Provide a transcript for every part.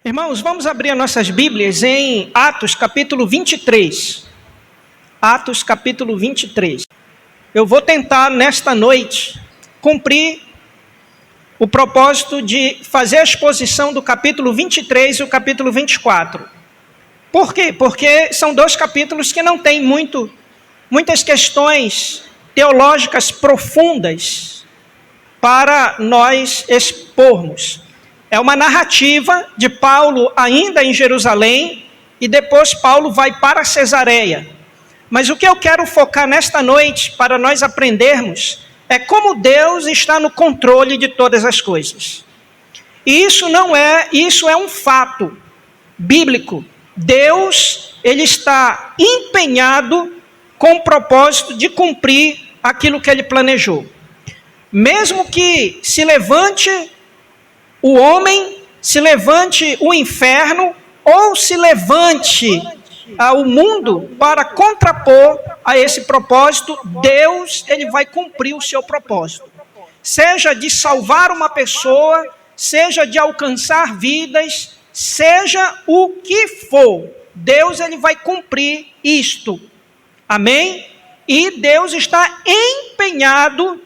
Irmãos, vamos abrir as nossas Bíblias em Atos capítulo 23. Atos capítulo 23. Eu vou tentar nesta noite cumprir o propósito de fazer a exposição do capítulo 23 e o capítulo 24. Por quê? Porque são dois capítulos que não têm muitas questões teológicas profundas para nós expormos. É uma narrativa de Paulo ainda em Jerusalém e depois Paulo vai para Cesareia. Mas o que eu quero focar nesta noite para nós aprendermos é como Deus está no controle de todas as coisas. E isso é um fato bíblico. Deus, ele está empenhado com o propósito de cumprir aquilo que ele planejou. Mesmo que se levante o homem, se levante o inferno, ou se levante o mundo para contrapor a esse propósito, Deus, ele vai cumprir o seu propósito. Seja de salvar uma pessoa, seja de alcançar vidas, seja o que for, Deus, ele vai cumprir isto. Amém? E Deus está empenhado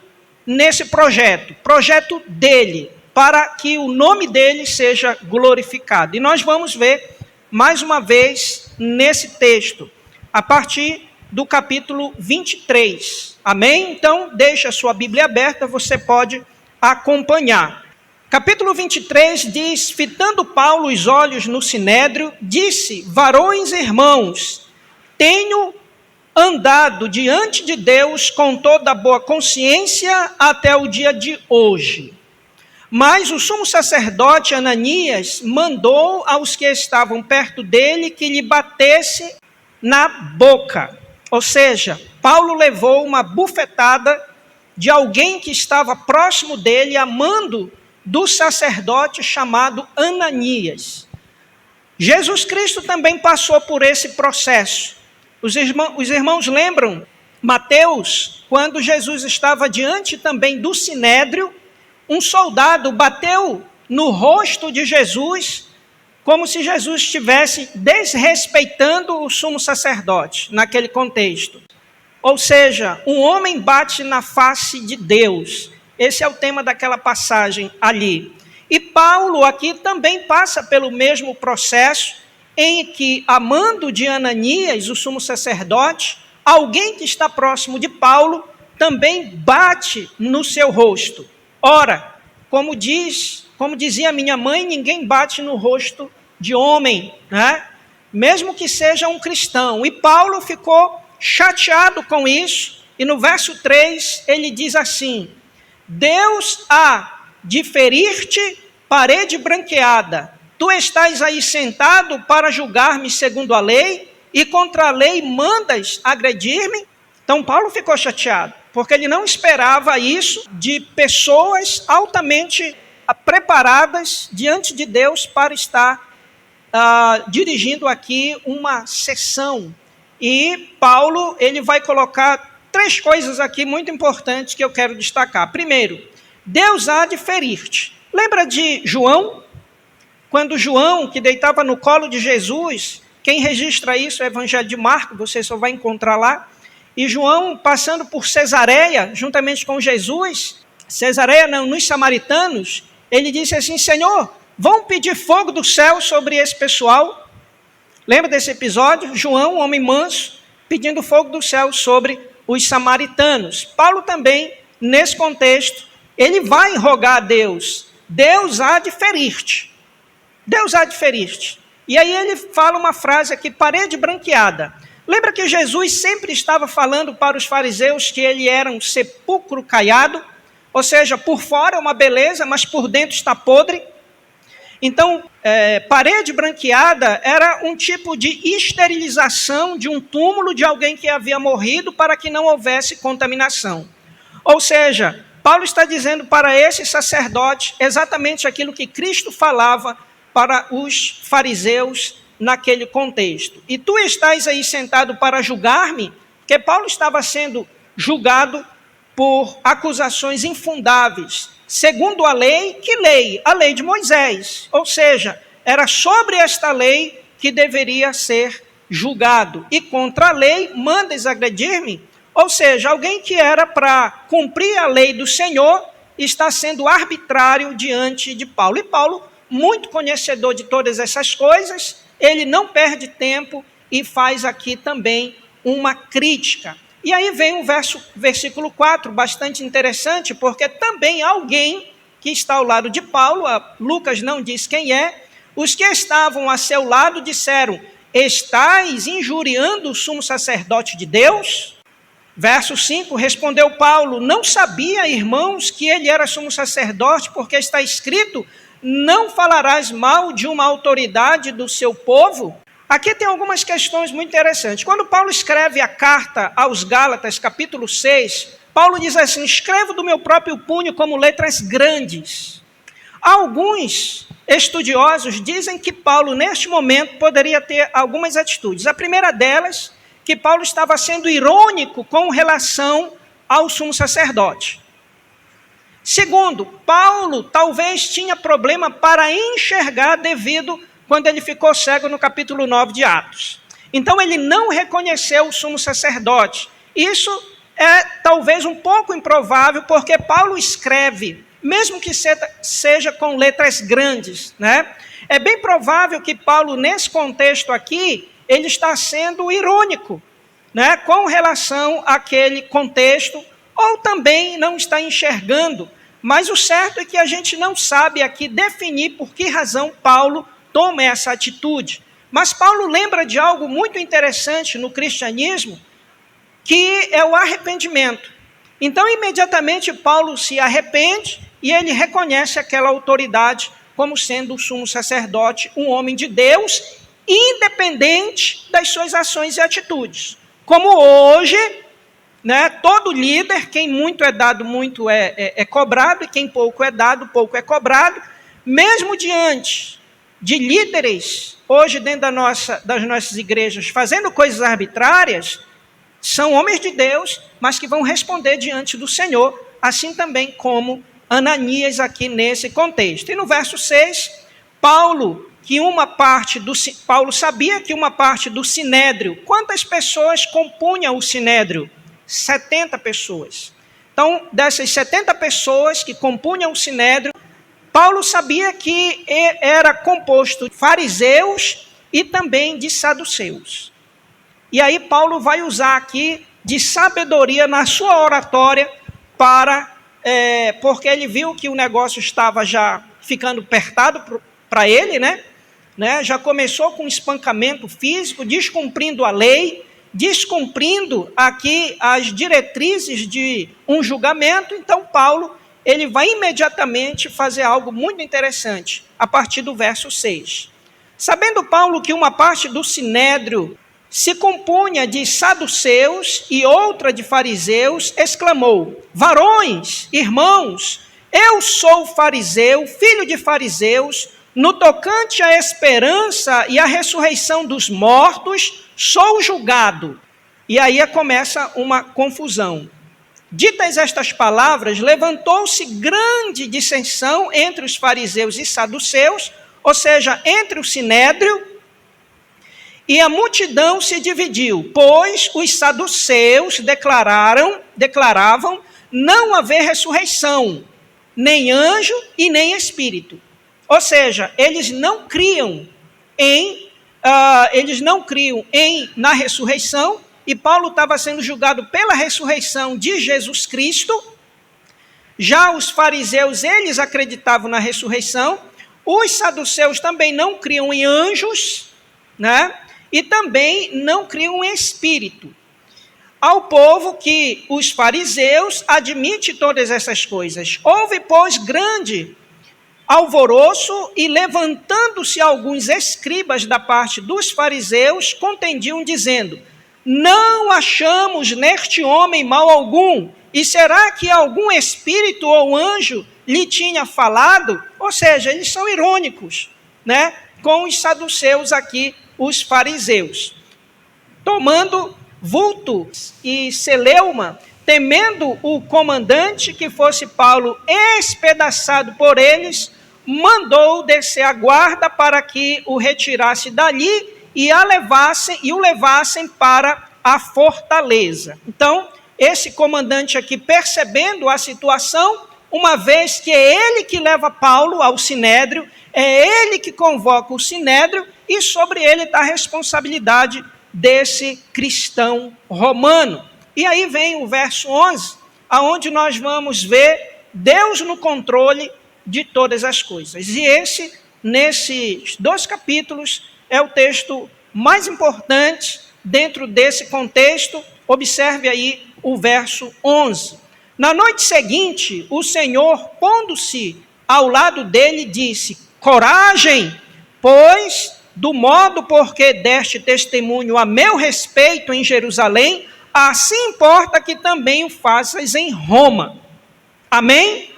nesse projeto dele, para que o nome dele seja glorificado. E nós vamos ver mais uma vez nesse texto, a partir do capítulo 23. Amém? Então, deixa a sua Bíblia aberta, você pode acompanhar. Capítulo 23 diz: fitando Paulo os olhos no sinédrio, disse: varões e irmãos, tenho andado diante de Deus com toda a boa consciência até o dia de hoje. Mas o sumo sacerdote Ananias mandou aos que estavam perto dele que lhe batesse na boca. Ou seja, Paulo levou uma bufetada de alguém que estava próximo dele, a mando do sacerdote chamado Ananias. Jesus Cristo também passou por esse processo. Os irmãos lembram, Mateus, quando Jesus estava diante também do sinédrio, um soldado bateu no rosto de Jesus, como se Jesus estivesse desrespeitando o sumo sacerdote, naquele contexto. Ou seja, um homem bate na face de Deus. Esse é o tema daquela passagem ali. E Paulo aqui também passa pelo mesmo processo, em que, a mando de Ananias, o sumo sacerdote, alguém que está próximo de Paulo, também bate no seu rosto. Ora, como dizia minha mãe, ninguém bate no rosto de homem, né? Mesmo que seja um cristão. E Paulo ficou chateado com isso, e no verso 3 ele diz assim: Deus há de ferir-te parede branqueada, tu estás aí sentado para julgar-me segundo a lei, e contra a lei mandas agredir-me? Então Paulo ficou chateado, porque ele não esperava isso de pessoas altamente preparadas diante de Deus para estar dirigindo aqui uma sessão. E Paulo, ele vai colocar 3 coisas aqui muito importantes que eu quero destacar. Primeiro, Deus há de ferir-te. Lembra de João? Quando João, que deitava no colo de Jesus, quem registra isso é o Evangelho de Marcos, você só vai encontrar lá. E João, passando por Cesareia, juntamente com Jesus, Cesareia não, nos samaritanos, ele disse assim: Senhor, vão pedir fogo do céu sobre esse pessoal? Lembra desse episódio? João, um homem manso, pedindo fogo do céu sobre os samaritanos. Paulo também, nesse contexto, ele vai rogar a Deus: Deus há de ferir-te. Deus há de ferir-te. E aí ele fala uma frase aqui: parede branqueada. Lembra que Jesus sempre estava falando para os fariseus que ele era um sepulcro caiado? Ou seja, por fora é uma beleza, mas por dentro está podre. Então, parede branqueada era um tipo de esterilização de um túmulo de alguém que havia morrido para que não houvesse contaminação. Ou seja, Paulo está dizendo para esse sacerdote exatamente aquilo que Cristo falava para os fariseus naquele contexto. E tu estás aí sentado para julgar-me? Porque Paulo estava sendo julgado por acusações infundáveis, segundo a lei, que lei? A lei de Moisés. Ou seja, era sobre esta lei que deveria ser julgado. E contra a lei, mandas agredir-me? Ou seja, alguém que era para cumprir a lei do Senhor está sendo arbitrário diante de Paulo. E Paulo, muito conhecedor de todas essas coisas, ele não perde tempo e faz aqui também uma crítica. E aí vem o versículo 4, bastante interessante, porque também alguém que está ao lado de Paulo, Lucas não diz quem é, os que estavam a seu lado disseram: estais injuriando o sumo sacerdote de Deus? Verso 5, respondeu Paulo: não sabia, irmãos, que ele era sumo sacerdote, porque está escrito: não falarás mal de uma autoridade do seu povo? Aqui tem algumas questões muito interessantes. Quando Paulo escreve a carta aos Gálatas, capítulo 6, Paulo diz assim: escrevo do meu próprio punho como letras grandes. Alguns estudiosos dizem que Paulo, neste momento, poderia ter algumas atitudes. A primeira delas, que Paulo estava sendo irônico com relação ao sumo sacerdote. Segundo, Paulo talvez tinha problema para enxergar devido quando ele ficou cego no capítulo 9 de Atos. Então ele não reconheceu o sumo sacerdote. Isso é talvez um pouco improvável, porque Paulo escreve, mesmo que seja com letras grandes, né? É bem provável que Paulo, nesse contexto aqui, ele está sendo irônico, né, com relação àquele contexto, ou também não está enxergando. Mas o certo é que a gente não sabe aqui definir por que razão Paulo toma essa atitude. Mas Paulo lembra de algo muito interessante no cristianismo, que é o arrependimento. Então, imediatamente, Paulo se arrepende e ele reconhece aquela autoridade como sendo o sumo sacerdote, um homem de Deus, independente das suas ações e atitudes. Como hoje, né, todo líder, quem muito é dado, muito é cobrado, e quem pouco é dado, pouco é cobrado, mesmo diante de líderes, hoje dentro das nossas igrejas, fazendo coisas arbitrárias, são homens de Deus, mas que vão responder diante do Senhor, assim também como Ananias aqui nesse contexto. E no verso 6, Paulo sabia que uma parte do sinédrio, quantas pessoas compunham o sinédrio? 70 pessoas. Então, dessas 70 pessoas que compunham o sinédrio, Paulo sabia que era composto de fariseus e também de saduceus. E aí Paulo vai usar aqui de sabedoria na sua oratória porque ele viu que o negócio estava já ficando apertado para ele, né? Já começou com espancamento físico, descumprindo a lei, descumprindo aqui as diretrizes de um julgamento. Então Paulo, ele vai imediatamente fazer algo muito interessante, a partir do verso 6. Sabendo Paulo que uma parte do sinédrio se compunha de saduceus e outra de fariseus, exclamou: varões, irmãos, eu sou fariseu, filho de fariseus, no tocante à esperança e à ressurreição dos mortos, sou julgado. E aí começa uma confusão. Ditas estas palavras, levantou-se grande dissensão entre os fariseus e saduceus, ou seja, entre o sinédrio, e a multidão se dividiu, pois os saduceus declaravam não haver ressurreição, nem anjo e nem espírito. Ou seja, eles não criam na ressurreição, e Paulo estava sendo julgado pela ressurreição de Jesus Cristo. Já os fariseus, eles acreditavam na ressurreição. Os saduceus também não criam em anjos, né? E também não criam em espírito. Ao povo que os fariseus admitem todas essas coisas. Houve, pois, grande alvoroço, e levantando-se alguns escribas da parte dos fariseus, contendiam, dizendo: não achamos neste homem mal algum, e será que algum espírito ou anjo lhe tinha falado? Ou seja, eles são irônicos, né, com os saduceus aqui, os fariseus. Tomando vulto e celeuma, temendo o comandante que fosse Paulo espedaçado por eles, mandou descer a guarda para que o retirasse dali e o levassem para a fortaleza. Então, esse comandante aqui, percebendo a situação, uma vez que é ele que leva Paulo ao sinédrio, é ele que convoca o sinédrio, e sobre ele está a responsabilidade desse cristão romano. E aí vem o verso 11, aonde nós vamos ver Deus no controle de todas as coisas. E nesses 2 capítulos, é o texto mais importante dentro desse contexto. Observe aí o verso 11. Na noite seguinte, o Senhor, pondo-se ao lado dele, disse: coragem, pois do modo porque deste testemunho a meu respeito em Jerusalém, assim importa que também o faças em Roma. Amém?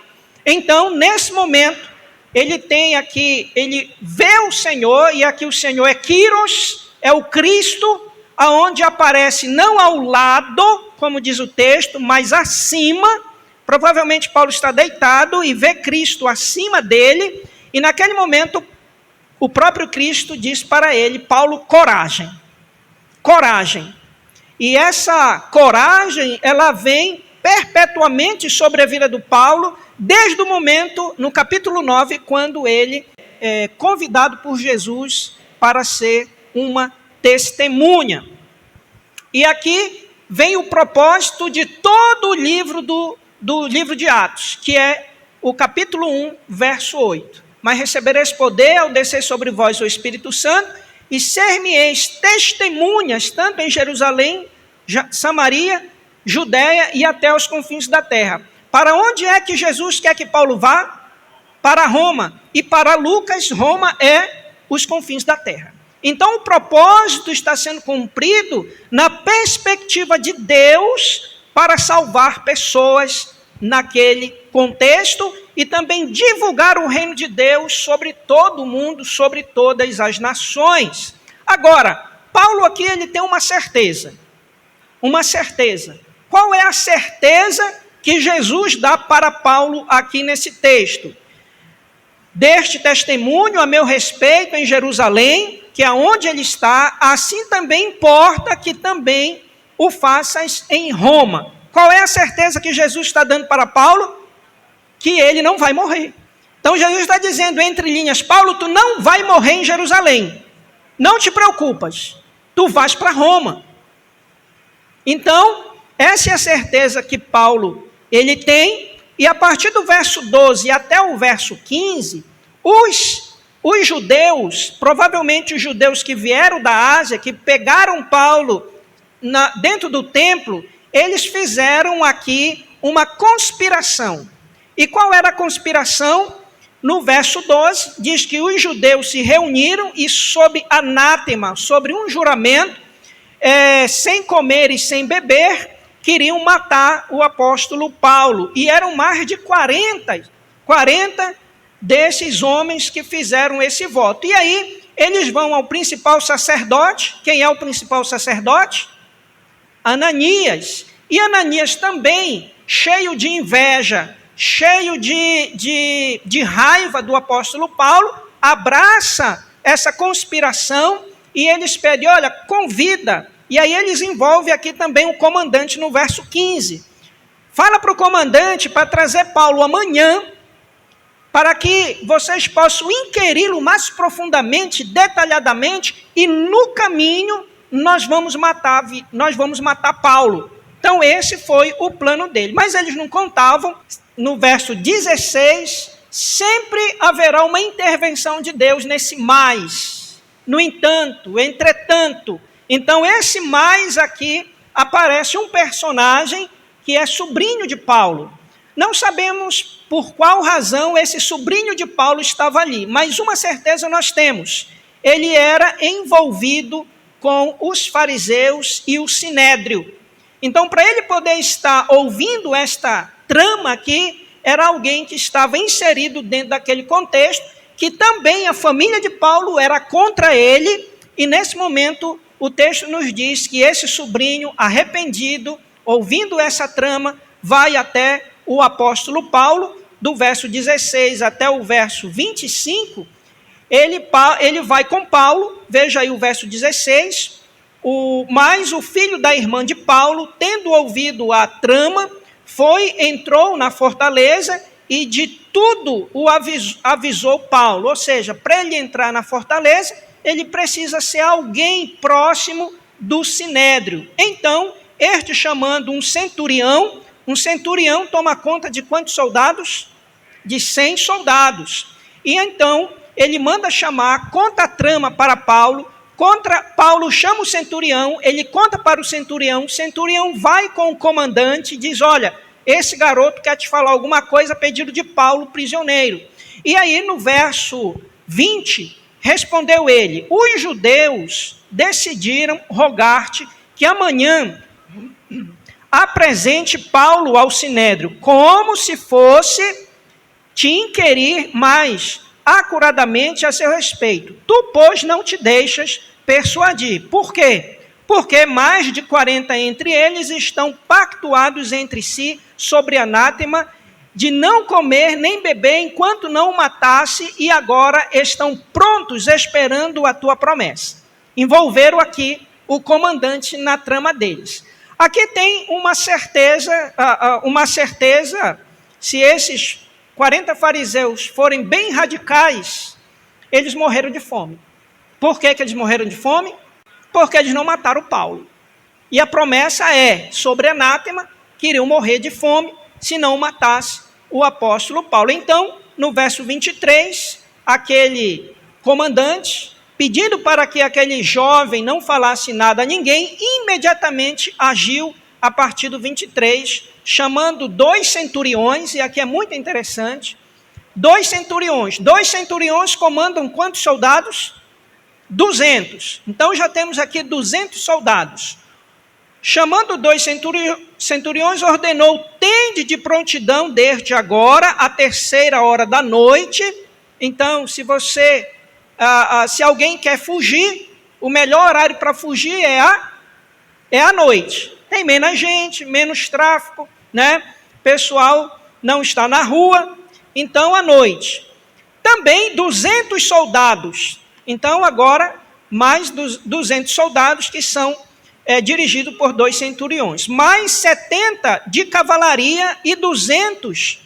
Então, nesse momento, ele vê o Senhor, e aqui o Senhor é Kyrios, é o Cristo, aonde aparece não ao lado, como diz o texto, mas acima. Provavelmente Paulo está deitado e vê Cristo acima dele, e naquele momento o próprio Cristo diz para ele: Paulo, coragem, coragem. E essa coragem, ela vem perpetuamente sobre a vida do Paulo, desde o momento, no capítulo 9, quando ele é convidado por Jesus para ser uma testemunha. E aqui vem o propósito de todo o livro do livro de Atos, que é o capítulo 1, verso 8. Mas recebereis poder ao descer sobre vós o Espírito Santo, e ser-me-eis testemunhas, tanto em Jerusalém, Samaria, Judéia e até os confins da terra. Para onde é que Jesus quer que Paulo vá? Para Roma. E para Lucas, Roma é os confins da terra. Então o propósito está sendo cumprido na perspectiva de Deus para salvar pessoas naquele contexto e também divulgar o reino de Deus sobre todo o mundo, sobre todas as nações. Agora, Paulo aqui ele tem uma certeza. Uma certeza. Qual é a certeza que Jesus dá para Paulo aqui nesse texto? Deste testemunho a meu respeito em Jerusalém, que é onde ele está, assim também importa que também o faças em Roma. Qual é a certeza que Jesus está dando para Paulo? Que ele não vai morrer. Então Jesus está dizendo entre linhas: Paulo, tu não vai morrer em Jerusalém. Não te preocupas, tu vais para Roma. Então, essa é a certeza que Paulo ele tem, e a partir do verso 12 até o verso 15, os judeus, provavelmente os judeus que vieram da Ásia, que pegaram Paulo dentro do templo, eles fizeram aqui uma conspiração. E qual era a conspiração? No verso 12, diz que os judeus se reuniram e sob anátema, sobre um juramento, sem comer e sem beber, queriam matar o apóstolo Paulo. E eram mais de 40 desses homens que fizeram esse voto. E aí, eles vão ao principal sacerdote. Quem é o principal sacerdote? Ananias. E Ananias também, cheio de inveja, cheio de raiva do apóstolo Paulo, abraça essa conspiração e eles pedem: olha, convida. E aí eles envolvem aqui também o comandante no verso 15. Fala para o comandante para trazer Paulo amanhã, para que vocês possam inquiri-lo mais profundamente, detalhadamente, e no caminho nós vamos matar Paulo. Então esse foi o plano dele. Mas eles não contavam, no verso 16, sempre haverá uma intervenção de Deus nesse mais. No entanto, entretanto. Então esse mais aqui aparece um personagem que é sobrinho de Paulo. Não sabemos por qual razão esse sobrinho de Paulo estava ali, mas uma certeza nós temos: ele era envolvido com os fariseus e o sinédrio. Então, para ele poder estar ouvindo esta trama aqui, era alguém que estava inserido dentro daquele contexto, que também a família de Paulo era contra ele, e nesse momento o texto nos diz que esse sobrinho arrependido, ouvindo essa trama, vai até o apóstolo Paulo, do verso 16 até o verso 25, ele vai com Paulo, veja aí o verso 16, mas o filho da irmã de Paulo, tendo ouvido a trama, entrou na fortaleza e de tudo o avisou Paulo. Ou seja, para ele entrar na fortaleza, ele precisa ser alguém próximo do sinédrio. Então, este chamando um centurião toma conta de quantos soldados? De 100 soldados. E então, ele manda chamar, conta a trama para Paulo, Paulo chama o centurião, ele conta para o centurião vai com o comandante e diz, olha, esse garoto quer te falar alguma coisa a pedido de Paulo, prisioneiro. E aí no verso 20, respondeu ele, os judeus decidiram rogar-te que amanhã apresente Paulo ao sinédrio, como se fosse te inquirir mais acuradamente a seu respeito. Tu, pois, não te deixas persuadir. Por quê? Porque mais de 40 entre eles estão pactuados entre si sobre anátema de não comer nem beber enquanto não o matasse e agora estão prontos esperando a tua promessa. Envolveram aqui o comandante na trama deles. Aqui tem uma certeza, se esses 40 fariseus forem bem radicais, eles morreram de fome. Por que eles morreram de fome? Porque eles não mataram Paulo. E a promessa é, sobre anátema, que iriam morrer de fome se não matasse o apóstolo Paulo. Então, no verso 23, aquele comandante, pedindo para que aquele jovem não falasse nada a ninguém, imediatamente agiu a partir do 23, chamando 2 centuriões, e aqui é muito interessante, 2 centuriões comandam quantos soldados? 200. Então já temos aqui 200 soldados. Chamando 2 centuriões, ordenou, tende de prontidão desde agora a 3ª hora da noite. Então, se alguém quer fugir, o melhor horário para fugir é a noite. Tem menos gente, menos tráfego, né? Pessoal não está na rua, então à noite. Também 200 soldados. Então agora mais 200 soldados que são dirigidos por 2 centuriões. Mais 70 de cavalaria e 200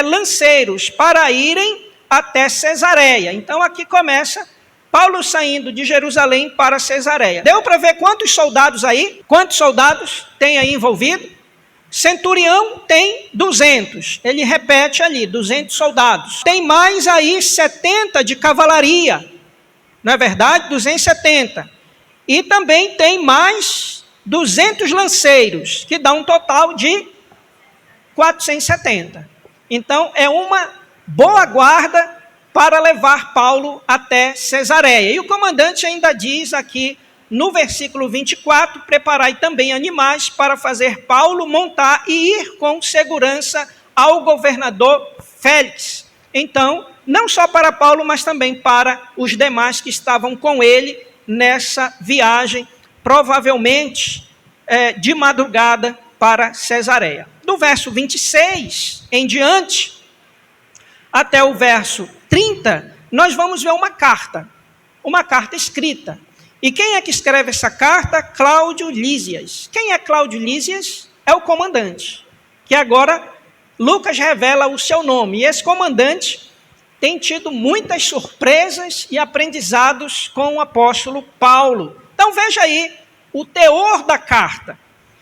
lanceiros para irem até Cesareia. Então aqui começa Paulo saindo de Jerusalém para Cesareia. Deu para ver quantos soldados aí? Quantos soldados tem aí envolvido? Centurião tem 200. Ele repete ali, 200 soldados. Tem mais aí 70 de cavalaria. Não é verdade? 270. E também tem mais 200 lanceiros, que dá um total de 470. Então é uma boa guarda para levar Paulo até Cesareia. E o comandante ainda diz aqui no versículo 24, preparai também animais para fazer Paulo montar e ir com segurança ao governador Félix. Então, não só para Paulo, mas também para os demais que estavam com ele nessa viagem, provavelmente de madrugada para Cesareia. Do verso 26 em diante, até o verso 30, nós vamos ver uma carta escrita. E quem é que escreve essa carta? Cláudio Lísias. Quem é Cláudio Lísias? É o comandante, que agora Lucas revela o seu nome. E esse comandante tem tido muitas surpresas e aprendizados com o apóstolo Paulo. Então veja aí o teor da carta.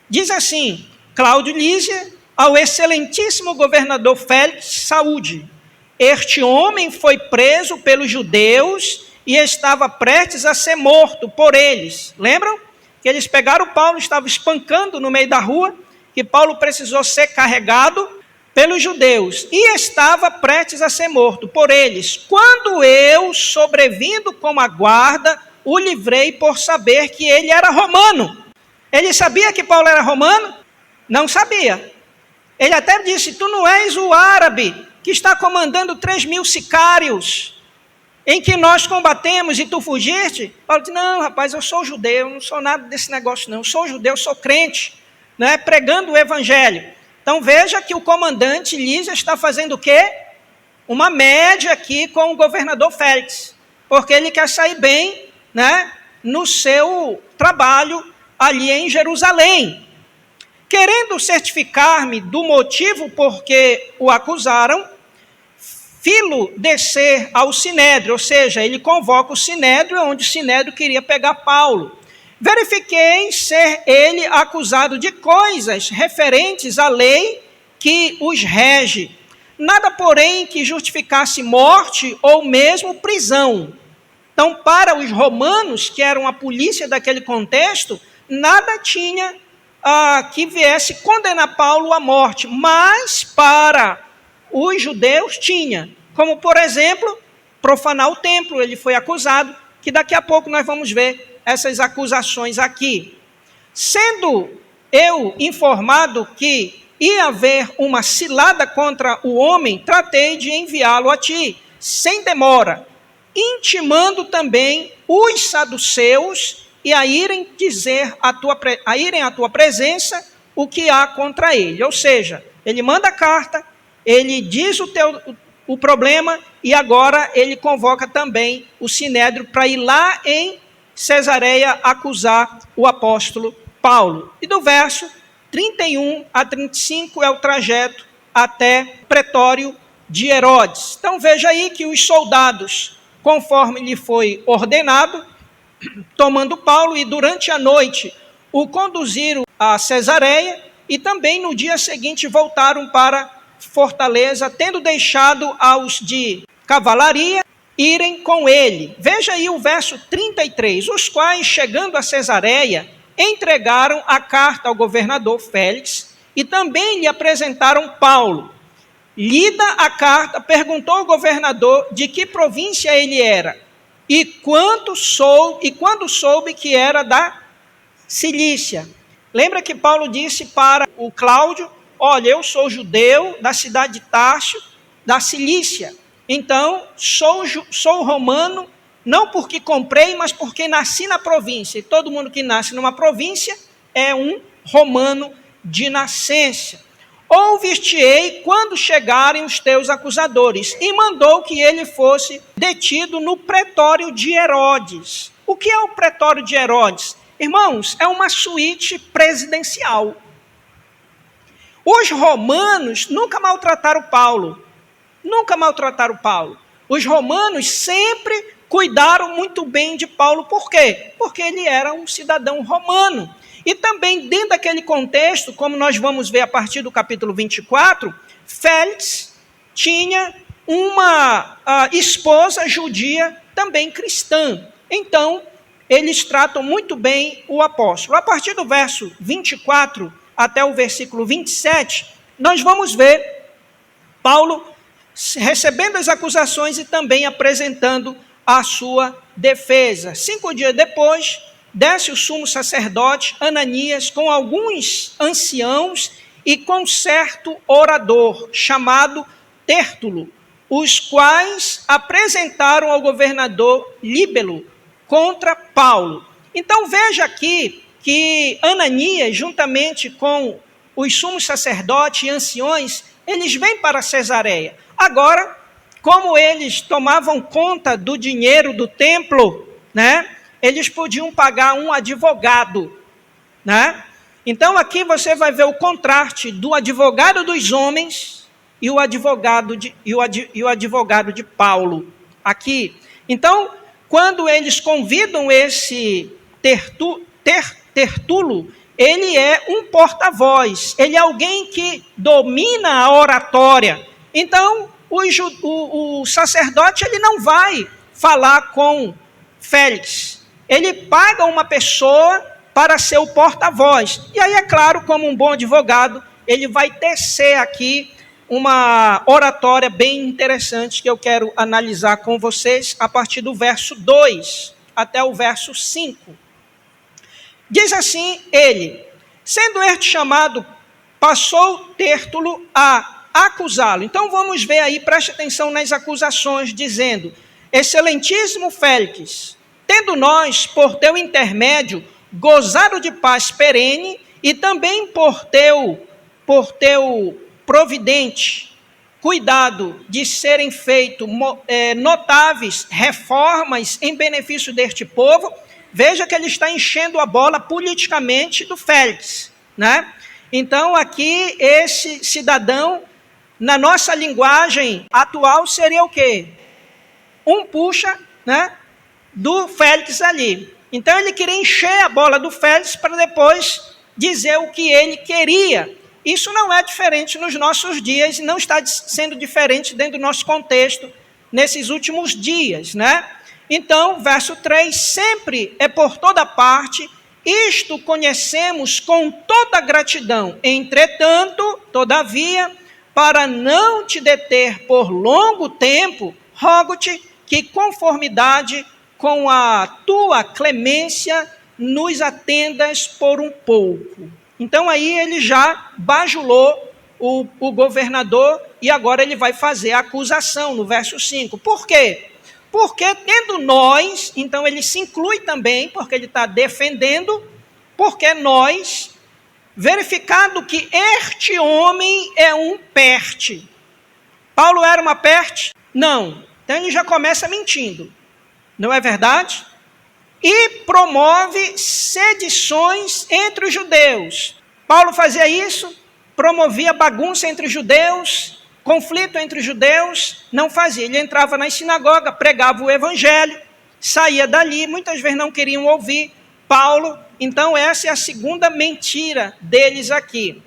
Diz assim, Cláudio Lísias, ao excelentíssimo governador Félix, saúde. Este homem foi preso pelos judeus e estava prestes a ser morto por eles. Lembram? Que eles pegaram Paulo, estavam espancando no meio da rua, que Paulo precisou ser carregado pelos judeus e estava prestes a ser morto por eles. Quando eu, sobrevindo com a guarda, o livrei por saber que ele era romano. Ele sabia que Paulo era romano? Não sabia. Ele até disse, tu não és o árabe que está comandando 3.000 sicários, em que nós combatemos e tu fugiste? Paulo disse, não, rapaz, eu sou judeu, não sou nada desse negócio não, eu sou judeu, sou crente, né, pregando o evangelho. Então veja que o comandante Lísias está fazendo o quê? Uma média aqui com o governador Félix, porque ele quer sair bem, né, no seu trabalho ali em Jerusalém. Querendo certificar-me do motivo por que o acusaram, filo descer ao Sinédrio, ou seja, ele convoca o Sinédrio, onde o Sinédrio queria pegar Paulo. Verifiquei ser ele acusado de coisas referentes à lei que os rege. Nada, porém, que justificasse morte ou mesmo prisão. Então, para os romanos, que eram a polícia daquele contexto, nada tinha que viesse condenar Paulo à morte, mas para os judeus tinha, como, por exemplo, profanar o templo. Ele foi acusado, que daqui a pouco nós vamos ver essas acusações aqui. Sendo eu informado que ia haver uma cilada contra o homem, tratei de enviá-lo a ti, sem demora, intimando também os saduceus e a irem à tua presença o que há contra ele. Ou seja, ele manda a carta, ele diz o problema e agora ele convoca também o Sinédrio para ir lá em Cesareia acusar o apóstolo Paulo. E do verso 31 a 35 é o trajeto até o pretório de Herodes. Então veja aí que os soldados, conforme lhe foi ordenado, tomando Paulo e durante a noite o conduziram a Cesareia e também no dia seguinte voltaram para Fortaleza, tendo deixado aos de cavalaria irem com ele. Veja aí o verso 33, os quais, chegando a Cesareia, entregaram a carta ao governador Félix e também lhe apresentaram Paulo. Lida a carta, perguntou ao governador de que província ele era e quando soube que era da Cilícia. Lembra que Paulo disse para o Cláudio, olha, eu sou judeu da cidade de Tarso, da Cilícia. Então, sou romano, não porque comprei, mas porque nasci na província. E todo mundo que nasce numa província é um romano de nascença. Ouvi-te-ei quando chegarem os teus acusadores. E mandou que ele fosse detido no pretório de Herodes. O que é o pretório de Herodes? Irmãos, é uma suíte presidencial. Os romanos nunca maltrataram Paulo. Nunca maltrataram Paulo. Os romanos sempre cuidaram muito bem de Paulo. Por quê? Porque ele era um cidadão romano. E também dentro daquele contexto, como nós vamos ver a partir do capítulo 24, Félix tinha uma esposa judia também cristã. Então, eles tratam muito bem o apóstolo. A partir do verso 24 até o versículo 27, nós vamos ver Paulo recebendo as acusações e também apresentando a sua defesa. 5 dias depois, desce o sumo sacerdote Ananias com alguns anciãos e com certo orador chamado Tértulo, os quais apresentaram ao governador Líbelo contra Paulo. Então veja aqui que Ananias, juntamente com os sumos sacerdotes e anciões, eles vêm para Cesareia. Agora, como eles tomavam conta do dinheiro do templo, né, eles podiam pagar um advogado, né? Então aqui você vai ver o contraste do advogado dos homens e o advogado de Paulo aqui. Então, quando eles convidam esse Tertulo, ele é um porta-voz, ele é alguém que domina a oratória. Então, o sacerdote ele não vai falar com Félix, ele paga uma pessoa para ser o porta-voz. E aí, é claro, como um bom advogado, ele vai tecer aqui uma oratória bem interessante que eu quero analisar com vocês a partir do verso 2 até o verso 5. Diz assim ele, sendo este chamado, passou Tértulo a acusá-lo. Então vamos ver aí, preste atenção nas acusações, dizendo, excelentíssimo Félix, tendo nós, por teu intermédio, gozado de paz perene, e também por teu por teu providente cuidado de serem feitos notáveis reformas em benefício deste povo, veja que ele está enchendo a bola politicamente do Félix, né? Então, aqui, esse cidadão, na nossa linguagem atual, seria o quê? Um puxa, né, do Félix ali. Então, ele queria encher a bola do Félix para depois dizer o que ele queria. Isso não é diferente nos nossos dias, e não está sendo diferente dentro do nosso contexto nesses últimos dias, né? Então, verso 3, sempre é por toda parte, isto conhecemos com toda gratidão. Entretanto, todavia, para não te deter por longo tempo, rogo-te que, conformidade com a tua clemência, nos atendas por um pouco. Então aí ele já bajulou o governador e agora ele vai fazer a acusação no verso 5. Por quê? Porque tendo nós, então ele se inclui também, porque ele está defendendo, porque nós, verificado que este homem é um perte. Paulo era uma perte? Não. Então ele já começa mentindo. Não é verdade? E promove sedições entre os judeus. Paulo fazia isso, promovia bagunça entre os judeus, conflito entre os judeus, não fazia. Ele entrava na sinagoga, pregava o evangelho, saía dali, muitas vezes não queriam ouvir Paulo. Então essa é a segunda mentira deles aqui.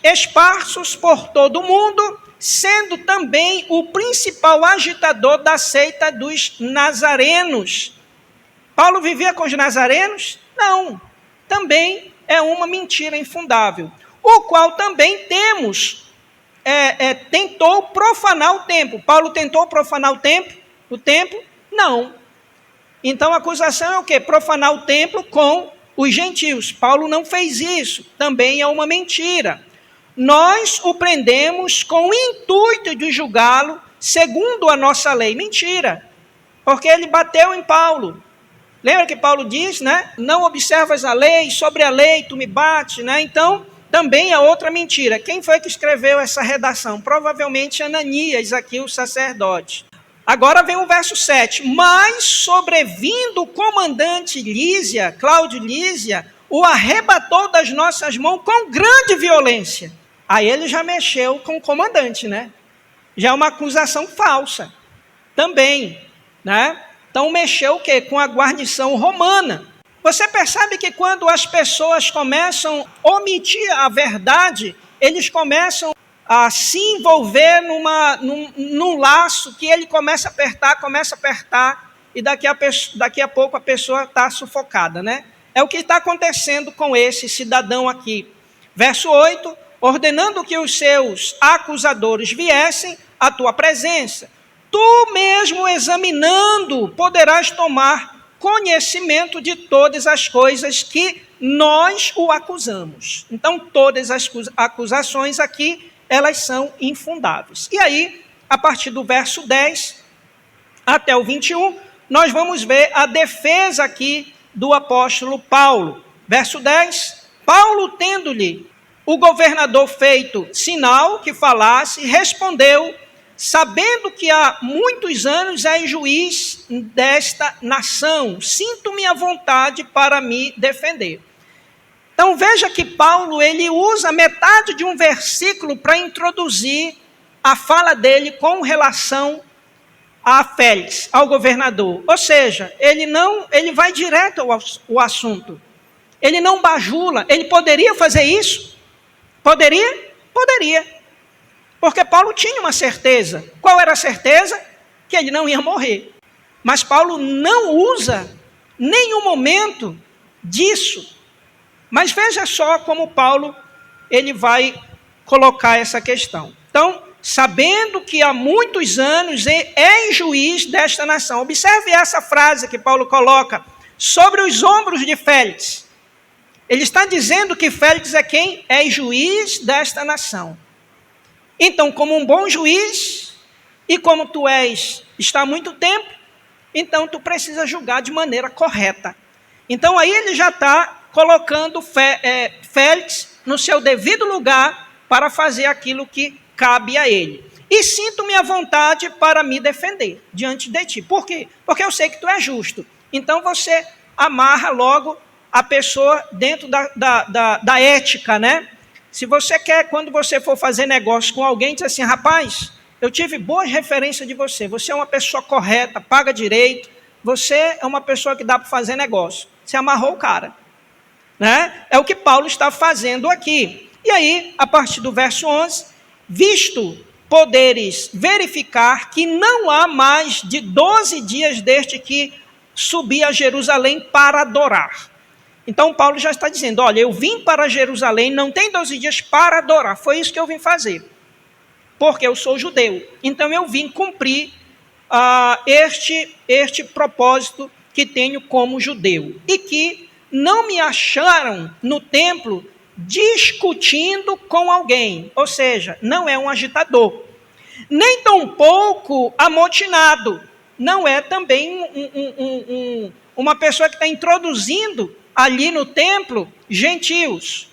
Esparsos por todo o mundo, sendo também o principal agitador da seita dos nazarenos. Paulo vivia com os nazarenos? Não. Também é uma mentira infundável. O qual também tentou profanar o templo. Paulo tentou profanar o templo? O templo? Não. Então a acusação é o quê? Profanar o templo com os gentios. Paulo não fez isso. Também é uma mentira. Nós o prendemos com o intuito de julgá-lo segundo a nossa lei. Mentira, porque ele bateu em Paulo. Lembra que Paulo diz, né? Não observas a lei, sobre a lei tu me bates, né? Então, também é outra mentira. Quem foi que escreveu essa redação? Provavelmente Ananias, aqui o sacerdote. Agora vem o verso 7. Mas, sobrevindo o comandante Cláudio Lísia, o arrebatou das nossas mãos com grande violência. Aí ele já mexeu com o comandante, né? Já é uma acusação falsa também, né? Então mexeu o quê? Com a guarnição romana. Você percebe que quando as pessoas começam a omitir a verdade, eles começam a se envolver num laço que ele começa a apertar, e daqui a pouco a pessoa está sufocada, né? É o que está acontecendo com esse cidadão aqui. Verso 8, ordenando que os seus acusadores viessem à tua presença. Tu mesmo examinando poderás tomar conhecimento de todas as coisas que nós o acusamos. Então todas as acusações aqui, elas são infundáveis. E aí, a partir do verso 10 até o 21, nós vamos ver a defesa aqui do apóstolo Paulo. Verso 10, Paulo tendo-lhe o governador feito sinal que falasse, respondeu, sabendo que há muitos anos és juiz desta nação, sinto-me à vontade para me defender. Então veja que Paulo ele usa metade de um versículo para introduzir a fala dele com relação a Félix, ao governador. Ou seja, ele vai direto ao assunto. Ele não bajula. Ele poderia fazer isso? Poderia? Poderia. Porque Paulo tinha uma certeza. Qual era a certeza? Que ele não ia morrer. Mas Paulo não usa nenhum momento disso. Mas veja só como Paulo ele vai colocar essa questão. Então, sabendo que há muitos anos é juiz desta nação. Observe essa frase que Paulo coloca sobre os ombros de Félix. Ele está dizendo que Félix é quem? É juiz desta nação. Então, como um bom juiz, e como tu está há muito tempo, então tu precisa julgar de maneira correta. Então aí ele já está colocando Félix no seu devido lugar para fazer aquilo que cabe a ele. E sinto-me à vontade para me defender diante de ti. Por quê? Porque eu sei que tu é justo. Então você amarra logo a pessoa dentro da ética, né? Se você quer, quando você for fazer negócio com alguém, diz assim, rapaz, eu tive boas referências de você. Você é uma pessoa correta, paga direito. Você é uma pessoa que dá para fazer negócio. Você amarrou o cara. Né? É o que Paulo está fazendo aqui. E aí, a partir do verso 11, visto poderes verificar que não há mais de 12 dias desde que subi a Jerusalém para adorar. Então Paulo já está dizendo, olha, eu vim para Jerusalém, não tem 12 dias para adorar, foi isso que eu vim fazer. Porque eu sou judeu, então eu vim cumprir este propósito que tenho como judeu. E que não me acharam no templo discutindo com alguém, ou seja, não é um agitador, nem tampouco amotinado, não é também uma pessoa que está introduzindo ali no templo gentios,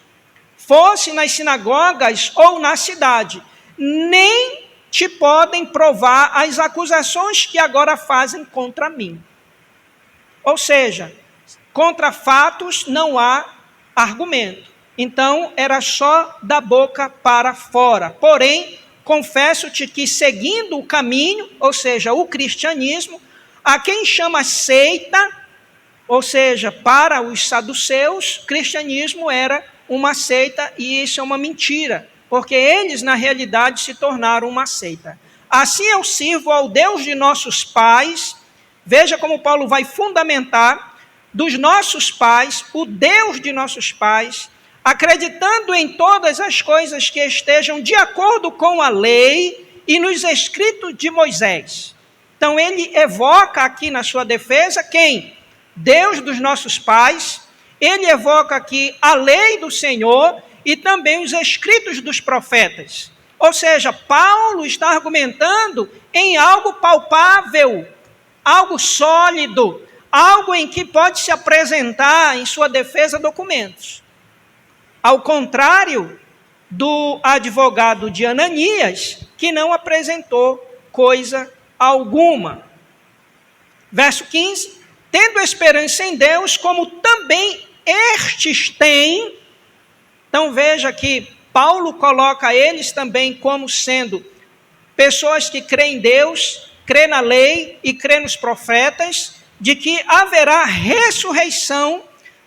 fosse nas sinagogas ou na cidade, nem te podem provar as acusações que agora fazem contra mim. Ou seja, contra fatos não há argumento. Então, era só da boca para fora. Porém, confesso-te que seguindo o caminho, ou seja, o cristianismo, a quem chama seita, ou seja, para os saduceus, cristianismo era uma seita e isso é uma mentira, porque eles, na realidade, se tornaram uma seita. Assim eu sirvo ao Deus de nossos pais, veja como Paulo vai fundamentar, dos nossos pais, o Deus de nossos pais, acreditando em todas as coisas que estejam de acordo com a lei e nos escritos de Moisés. Então ele evoca aqui na sua defesa quem? Deus dos nossos pais, ele evoca aqui a lei do Senhor e também os escritos dos profetas. Ou seja, Paulo está argumentando em algo palpável, algo sólido, algo em que pode se apresentar em sua defesa documentos. Ao contrário do advogado de Ananias, que não apresentou coisa alguma. Verso 15, tendo esperança em Deus, como também estes têm. Então veja que Paulo coloca eles também como sendo pessoas que creem em Deus, creem na lei e creem nos profetas, de que haverá ressurreição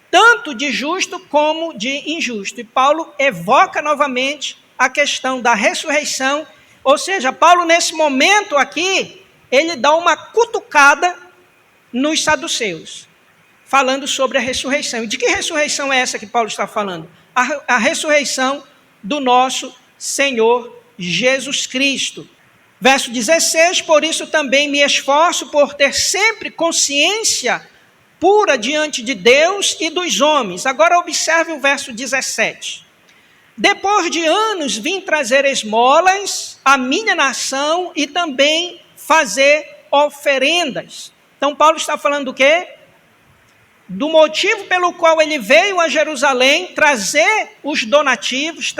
tanto de justo como de injusto. E Paulo evoca novamente a questão da ressurreição, ou seja, Paulo nesse momento aqui, ele dá uma cutucada nos saduceus, falando sobre a ressurreição. E de que ressurreição é essa que Paulo está falando? A ressurreição do nosso Senhor Jesus Cristo. Verso 16, por isso também me esforço por ter sempre consciência pura diante de Deus e dos homens. Agora observe o verso 17. Depois de anos vim trazer esmolas à minha nação e também fazer oferendas. Então Paulo está falando do quê? Do motivo pelo qual ele veio a Jerusalém trazer os donativos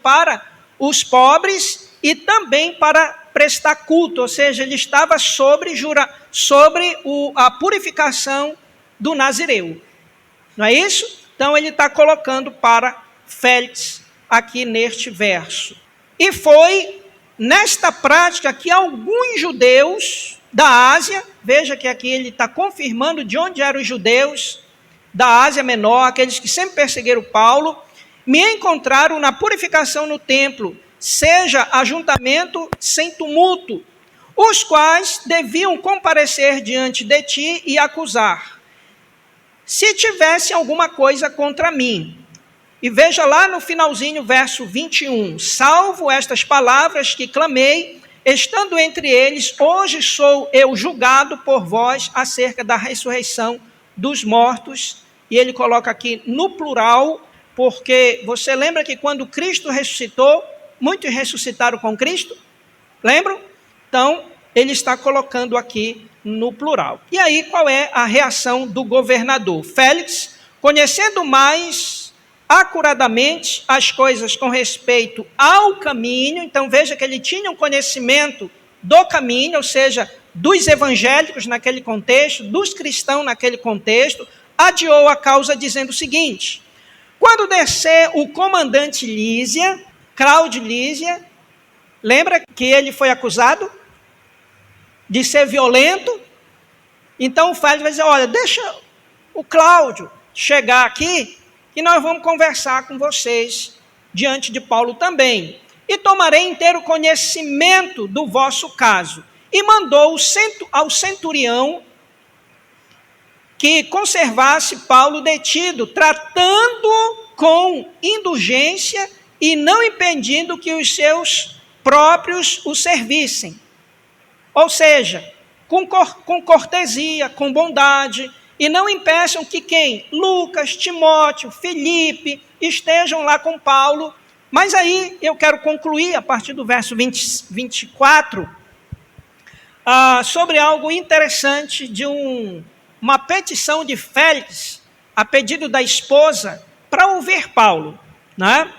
para os pobres e também para prestar culto, ou seja, ele estava sobre a purificação do nazireu. Não é isso? Então ele está colocando para Félix aqui neste verso. E foi nesta prática que alguns judeus da Ásia, veja que aqui ele está confirmando de onde eram os judeus da Ásia Menor, aqueles que sempre perseguiram Paulo, me encontraram na purificação no templo, seja ajuntamento sem tumulto, os quais deviam comparecer diante de ti e acusar, se tivesse alguma coisa contra mim. E veja lá no finalzinho, verso 21, salvo estas palavras que clamei, estando entre eles, hoje sou eu julgado por vós acerca da ressurreição dos mortos. E ele coloca aqui no plural, porque você lembra que quando Cristo ressuscitou, muitos ressuscitaram com Cristo? Lembram? Então, ele está colocando aqui no plural. E aí, qual é a reação do governador? Félix, conhecendo mais acuradamente as coisas com respeito ao caminho. Então veja que ele tinha um conhecimento do caminho, ou seja, dos evangélicos naquele contexto, dos cristãos naquele contexto. Adiou a causa dizendo o seguinte: quando descer o comandante Lísia, Cláudio Lísia, lembra que ele foi acusado de ser violento? Então o Félix vai dizer: olha, deixa o Cláudio chegar aqui e nós vamos conversar com vocês diante de Paulo também. E tomarei inteiro conhecimento do vosso caso. E mandou ao centurião que conservasse Paulo detido, tratando com indulgência e não impedindo que os seus próprios o servissem. Ou seja, com cortesia, com bondade, e não impeçam que quem? Lucas, Timóteo, Felipe estejam lá com Paulo. Mas aí eu quero concluir, a partir do verso 24, sobre algo interessante de uma petição de Félix, a pedido da esposa, para ouvir Paulo, né?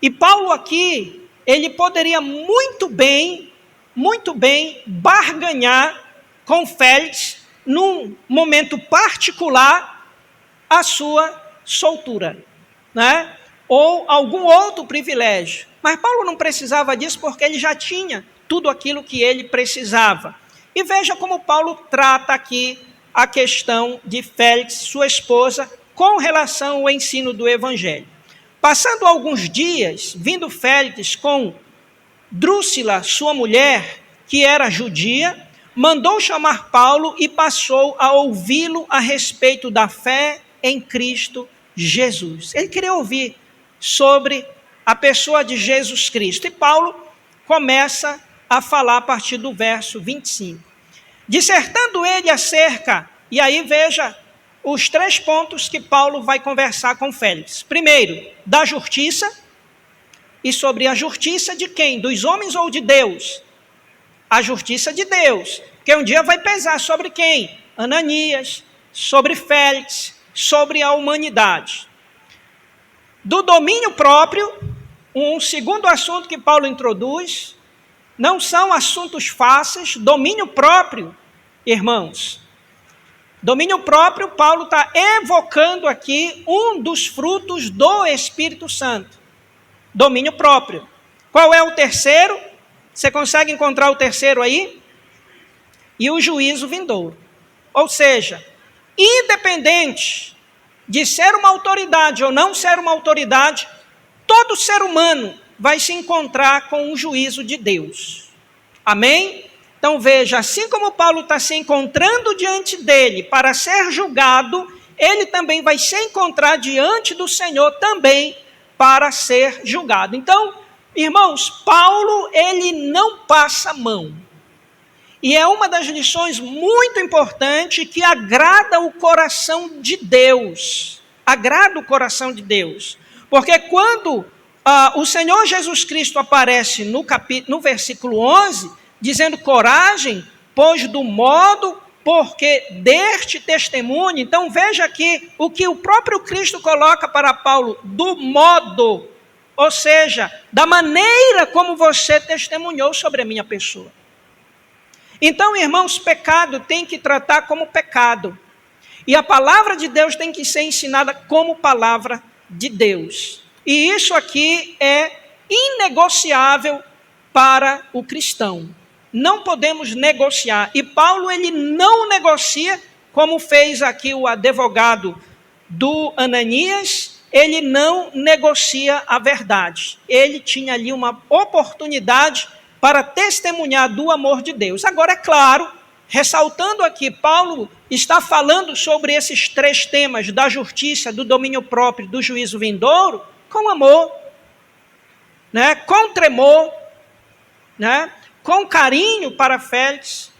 E Paulo aqui, ele poderia muito bem barganhar com Félix, num momento particular, a sua soltura, né? Ou algum outro privilégio. Mas Paulo não precisava disso porque ele já tinha tudo aquilo que ele precisava. E veja como Paulo trata aqui a questão de Félix, sua esposa, com relação ao ensino do Evangelho. Passando alguns dias, vindo Félix com Drúxila, sua mulher, que era judia, mandou chamar Paulo e passou a ouvi-lo a respeito da fé em Cristo Jesus. Ele queria ouvir sobre a pessoa de Jesus Cristo. E Paulo começa a falar a partir do verso 25. Dissertando ele acerca, e aí veja os 3 pontos que Paulo vai conversar com Félix. Primeiro, da justiça, e sobre a justiça de quem? Dos homens ou de Deus? A justiça de Deus, que um dia vai pesar sobre quem? Ananias, sobre Félix, sobre a humanidade. Do domínio próprio, um segundo assunto que Paulo introduz, não são assuntos fáceis. Domínio próprio, irmãos. Domínio próprio, Paulo está evocando aqui um dos frutos do Espírito Santo. Domínio próprio. Qual é o terceiro? Você consegue encontrar o terceiro aí? E o juízo vindouro. Ou seja, independente de ser uma autoridade ou não ser uma autoridade, todo ser humano vai se encontrar com o juízo de Deus. Amém? Então veja, assim como Paulo está se encontrando diante dele para ser julgado, ele também vai se encontrar diante do Senhor também para ser julgado. Então, irmãos, Paulo, ele não passa mão. E é uma das lições muito importantes que agrada o coração de Deus. Agrada o coração de Deus. Porque quando o Senhor Jesus Cristo aparece no versículo 11, dizendo coragem, pois do modo porque deste testemunho. Então veja aqui o que o próprio Cristo coloca para Paulo, do modo, ou seja, da maneira como você testemunhou sobre a minha pessoa. Então, irmãos, pecado tem que tratar como pecado. E a palavra de Deus tem que ser ensinada como palavra de Deus. E isso aqui é inegociável para o cristão. Não podemos negociar. E Paulo, ele não negocia, como fez aqui o advogado do Ananias, ele não negocia a verdade. Ele tinha ali uma oportunidade para testemunhar do amor de Deus. Agora, é claro, ressaltando aqui, Paulo está falando sobre esses 3 temas, da justiça, do domínio próprio, do juízo vindouro, com amor, né? Com tremor, né? Com carinho para Félix,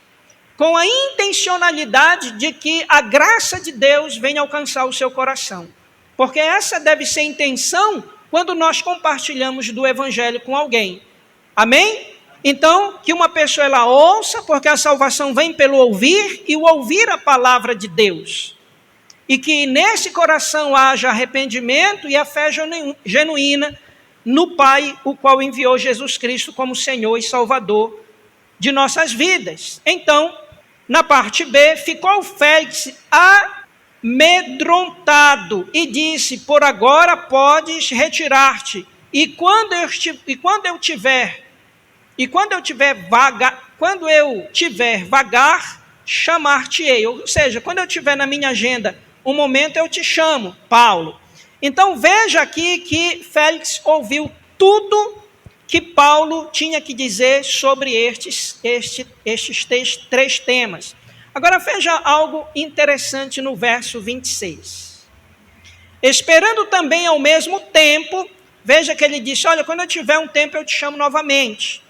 com a intencionalidade de que a graça de Deus venha alcançar o seu coração. Porque essa deve ser a intenção quando nós compartilhamos do Evangelho com alguém. Amém? Então, que uma pessoa ela ouça, porque a salvação vem pelo ouvir, e o ouvir a palavra de Deus. e que nesse coração haja arrependimento e a fé genuína no Pai, o qual enviou Jesus Cristo como Senhor e Salvador de nossas vidas. Então, na parte B, ficou Félix amedrontado e disse: por agora podes retirar-te, e quando eu tiver vagar, chamar-te-ei. Ou seja, quando eu tiver na minha agenda um momento, eu te chamo, Paulo. Então veja aqui que Félix ouviu tudo que Paulo tinha que dizer sobre estes três temas. Agora veja algo interessante no verso 26. Esperando também ao mesmo tempo, veja que ele disse: olha, quando eu tiver um tempo eu te chamo novamente.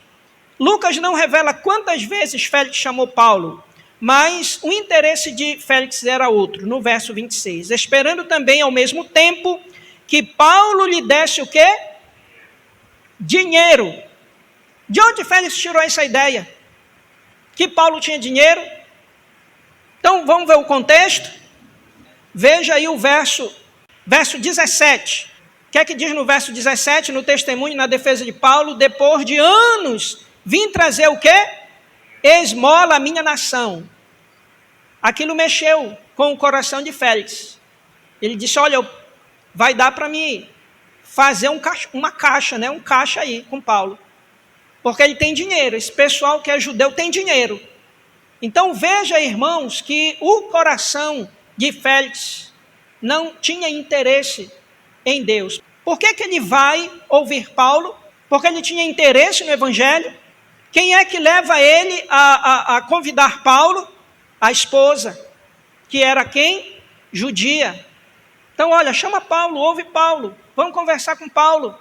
Lucas não revela quantas vezes Félix chamou Paulo, mas o interesse de Félix era outro, no verso 26. Esperando também ao mesmo tempo que Paulo lhe desse o quê? Dinheiro. De onde Félix tirou essa ideia? Que Paulo tinha dinheiro? Então vamos ver o contexto? Veja aí o verso 17. O que é que diz no verso 17, no testemunho, na defesa de Paulo? Depois de anos, vim trazer o quê? Esmola à minha nação. Aquilo mexeu com o coração de Félix. Ele disse: olha, vai dar para mim fazer uma caixa, né? Um caixa aí com Paulo. Porque ele tem dinheiro, esse pessoal que é judeu tem dinheiro. Então veja, irmãos, que o coração de Félix não tinha interesse em Deus. Por que ele vai ouvir Paulo? Porque ele tinha interesse no Evangelho. Quem é que leva ele a convidar Paulo? A esposa, que era quem? Judia. Então, olha, chama Paulo, ouve Paulo, vamos conversar com Paulo.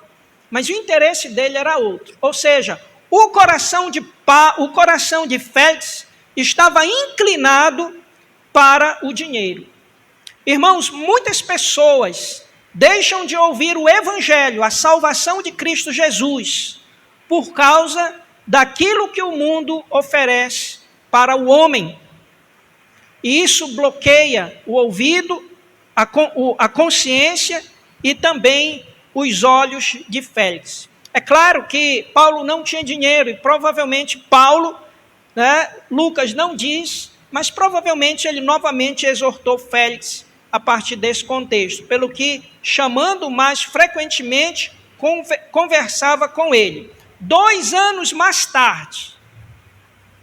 Mas o interesse dele era outro. Ou seja, o coração de Félix estava inclinado para o dinheiro. Irmãos, muitas pessoas deixam de ouvir o Evangelho, a salvação de Cristo Jesus, por causa daquilo que o mundo oferece para o homem. E isso bloqueia o ouvido, a consciência e também os olhos de Félix. É claro que Paulo não tinha dinheiro e provavelmente Paulo, Lucas não diz, mas provavelmente ele novamente exortou Félix a partir desse contexto, pelo que, chamando mais frequentemente, conversava com ele. 2 anos mais tarde,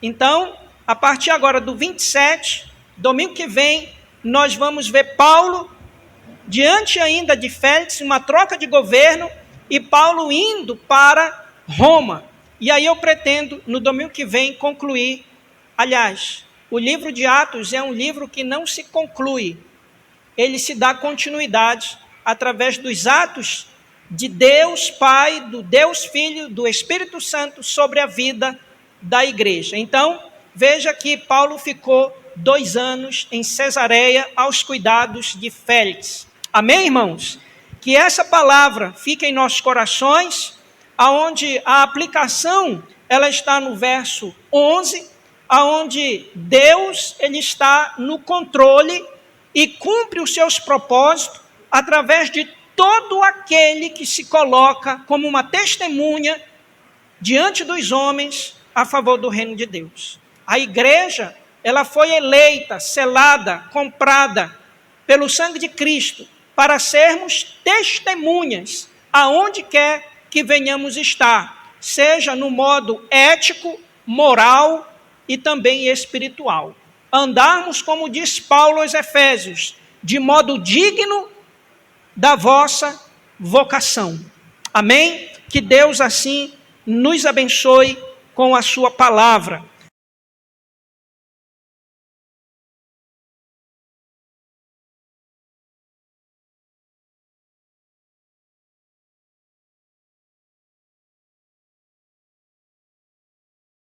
então, a partir agora do 27, domingo que vem, nós vamos ver Paulo, diante ainda de Félix, uma troca de governo, e Paulo indo para Roma. E aí eu pretendo, no domingo que vem, concluir. Aliás, o livro de Atos é um livro que não se conclui, ele se dá continuidade através dos atos de Deus Pai, do Deus Filho, do Espírito Santo sobre a vida da igreja. Então, veja que Paulo ficou 2 anos em Cesareia aos cuidados de Félix. Amém, irmãos? Que essa palavra fique em nossos corações, aonde a aplicação ela está no verso 11, aonde Deus ele está no controle e cumpre os seus propósitos através de todo aquele que se coloca como uma testemunha diante dos homens a favor do reino de Deus. A igreja, ela foi eleita, selada, comprada pelo sangue de Cristo para sermos testemunhas aonde quer que venhamos estar, seja no modo ético, moral e também espiritual. Andarmos, como diz Paulo aos Efésios, de modo digno da vossa vocação. Amém? Que Deus assim nos abençoe com a sua palavra.